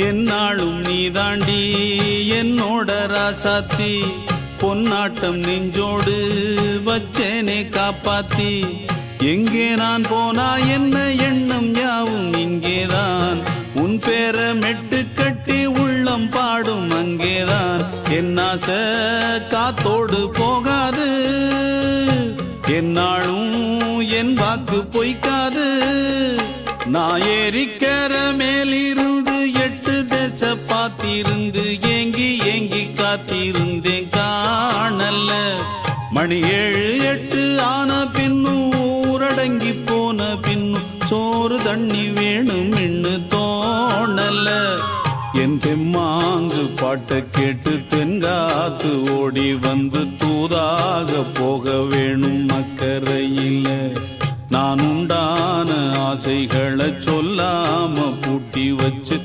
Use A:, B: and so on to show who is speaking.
A: என்னாலும் நீதாண்டி என்னோட ராசாத்தி பொன்னாட்டம் நெஞ்சோடு வச்சேனே காப்பாத்தி எங்கே நான் போனா என்ன எண்ணம் யாவும் இங்கேதான் உன் பேர மெட்டு கட்டி உள்ளம் பாடும் அங்கேதான் என் ஆசை காத்தோடு போகாது என்னாலும் என் வாக்கு பொய்க்காது நான் ஏறிக்கிற மேலிருந்து 8 தேச பார்த்திருந்து ஏங்கி ஏங்கி காத்திருந்தேன் காணல்ல மணி 7 8 ஆன பின்னும் ஊரடங்கி போன பின்னும் சோறு தண்ணி வேணும் என்று தோணல என் தெம்மாங்கு பாட்டை கேட்டு தென்காத்து ஓடி வந்து தூதாக போக வேணும் அக்கறையில் நான் உண்டான ஆசைகளை சொல்லாம பூட்டி வச்சு